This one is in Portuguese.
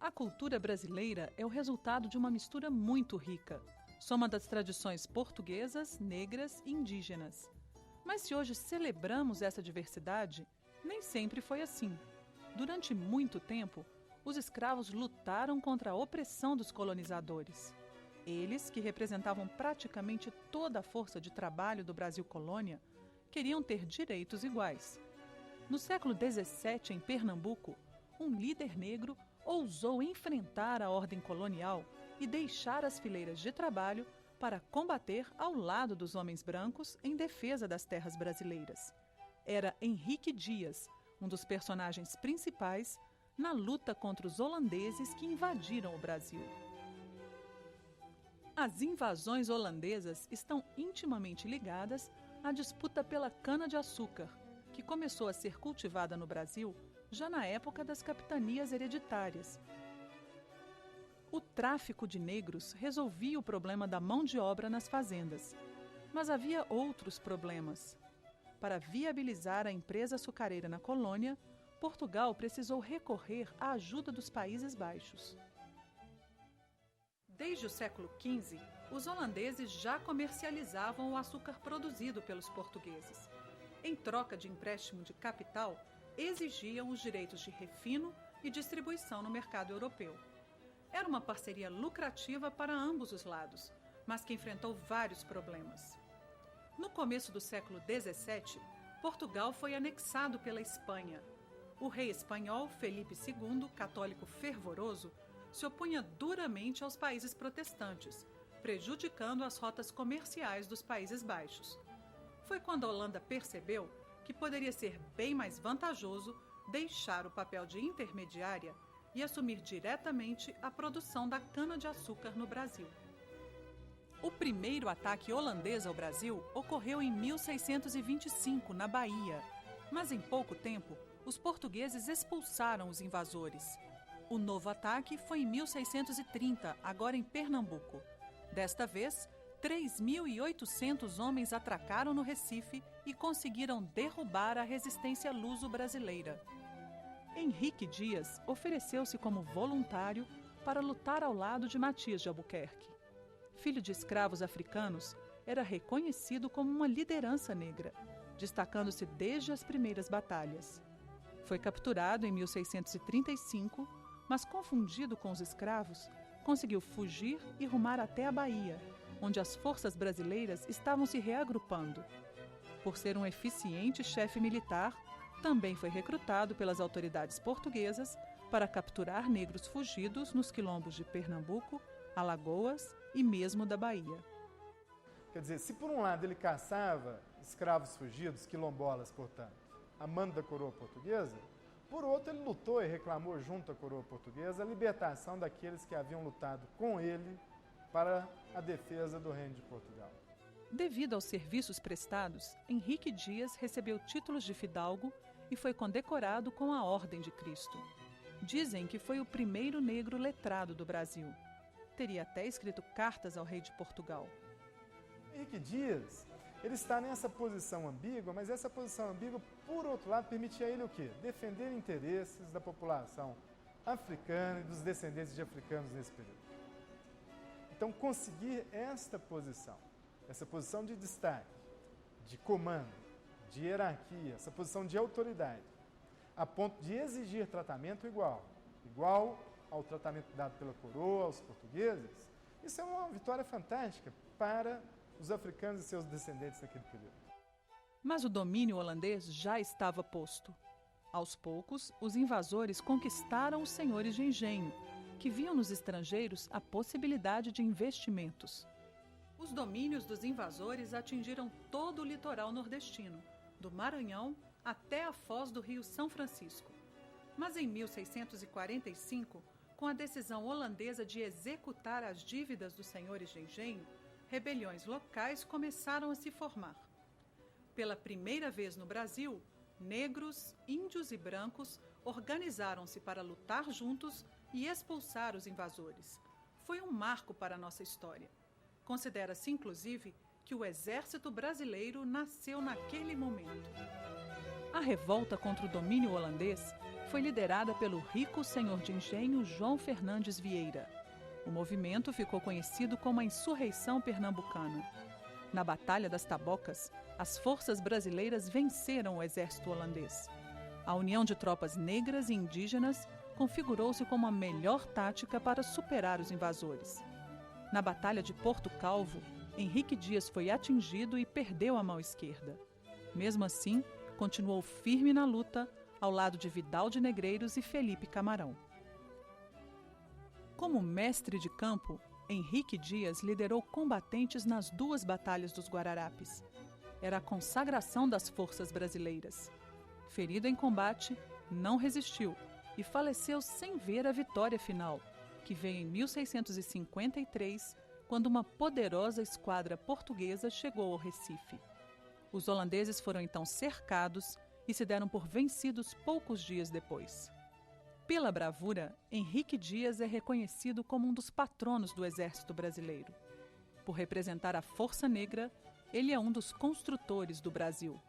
A cultura brasileira é o resultado de uma mistura muito rica, soma das tradições portuguesas, negras e indígenas. Mas se hoje celebramos essa diversidade, nem sempre foi assim. Durante muito tempo, os escravos lutaram contra a opressão dos colonizadores. Eles, que representavam praticamente toda a força de trabalho do Brasil colônia, queriam ter direitos iguais. No século XVII, em Pernambuco, um líder negro ousou enfrentar a ordem colonial e deixar as fileiras de trabalho para combater ao lado dos homens brancos em defesa das terras brasileiras. Era Henrique Dias, um dos personagens principais na luta contra os holandeses que invadiram o Brasil. As invasões holandesas estão intimamente ligadas à disputa pela cana-de-açúcar, que começou a ser cultivada no Brasil já na época das capitanias hereditárias. O tráfico de negros resolvia o problema da mão de obra nas fazendas, mas havia outros problemas. Para viabilizar a empresa açucareira na colônia, Portugal precisou recorrer à ajuda dos Países Baixos. Desde o século XV, os holandeses já comercializavam o açúcar produzido pelos portugueses. Em troca de empréstimo de capital, exigiam os direitos de refino e distribuição no mercado europeu. Era uma parceria lucrativa para ambos os lados, mas que enfrentou vários problemas. No começo do século XVII, Portugal foi anexado pela Espanha. O rei espanhol Felipe II, católico fervoroso, se opunha duramente aos países protestantes, prejudicando as rotas comerciais dos Países Baixos. Foi quando a Holanda percebeu que poderia ser bem mais vantajoso deixar o papel de intermediária e assumir diretamente a produção da cana-de-açúcar no Brasil. O primeiro ataque holandês ao Brasil ocorreu em 1625, na Bahia, mas em pouco tempo os portugueses expulsaram os invasores. O novo ataque foi em 1630, agora em Pernambuco. Desta vez, 3.800 homens atracaram no Recife e conseguiram derrubar a resistência luso-brasileira. Henrique Dias ofereceu-se como voluntário para lutar ao lado de Matias de Albuquerque. Filho de escravos africanos, era reconhecido como uma liderança negra, destacando-se desde as primeiras batalhas. Foi capturado em 1635, mas confundido com os escravos, conseguiu fugir e rumar até a Bahia, onde as forças brasileiras estavam se reagrupando. Por ser um eficiente chefe militar, também foi recrutado pelas autoridades portuguesas para capturar negros fugidos nos quilombos de Pernambuco, Alagoas e mesmo da Bahia. Quer dizer, se por um lado ele caçava escravos fugidos, quilombolas, portanto, a mando da coroa portuguesa, por outro ele lutou e reclamou junto à coroa portuguesa a libertação daqueles que haviam lutado com ele para a defesa do Reino de Portugal. Devido aos serviços prestados, Henrique Dias recebeu títulos de fidalgo e foi condecorado com a Ordem de Cristo. Dizem que foi o primeiro negro letrado do Brasil. Teria até escrito cartas ao rei de Portugal. Henrique Dias, ele está nessa posição ambígua, mas essa posição ambígua, por outro lado, permitia a ele o quê? Defender interesses da população africana e dos descendentes de africanos nesse período. Então, conseguir esta posição, essa posição de destaque, de comando, de hierarquia, essa posição de autoridade, a ponto de exigir tratamento igual ao tratamento dado pela coroa, aos portugueses, isso é uma vitória fantástica para os africanos e seus descendentes naquele período. Mas o domínio holandês já estava posto. Aos poucos, os invasores conquistaram os senhores de engenho, que viam nos estrangeiros a possibilidade de investimentos. Os domínios dos invasores atingiram todo o litoral nordestino, do Maranhão até a foz do Rio São Francisco. Mas em 1645, com a decisão holandesa de executar as dívidas dos senhores de engenho, rebeliões locais começaram a se formar. Pela primeira vez no Brasil, negros, índios e brancos organizaram-se para lutar juntos e expulsar os invasores. Foi um marco para a nossa história. Considera-se, inclusive, que o exército brasileiro nasceu naquele momento. A revolta contra o domínio holandês foi liderada pelo rico senhor de engenho João Fernandes Vieira. O movimento ficou conhecido como a Insurreição Pernambucana. Na Batalha das Tabocas, as forças brasileiras venceram o exército holandês. A união de tropas negras e indígenas configurou-se como a melhor tática para superar os invasores. Na Batalha de Porto Calvo, Henrique Dias foi atingido e perdeu a mão esquerda. Mesmo assim, continuou firme na luta, ao lado de Vidal de Negreiros e Felipe Camarão. Como mestre de campo, Henrique Dias liderou combatentes nas 2 batalhas dos Guararapes. Era a consagração das forças brasileiras. Ferido em combate, não resistiu e faleceu sem ver a vitória final, que veio em 1653, quando uma poderosa esquadra portuguesa chegou ao Recife. Os holandeses foram então cercados e se deram por vencidos poucos dias depois. Pela bravura, Henrique Dias é reconhecido como um dos patronos do Exército Brasileiro. Por representar a Força Negra, ele é um dos construtores do Brasil.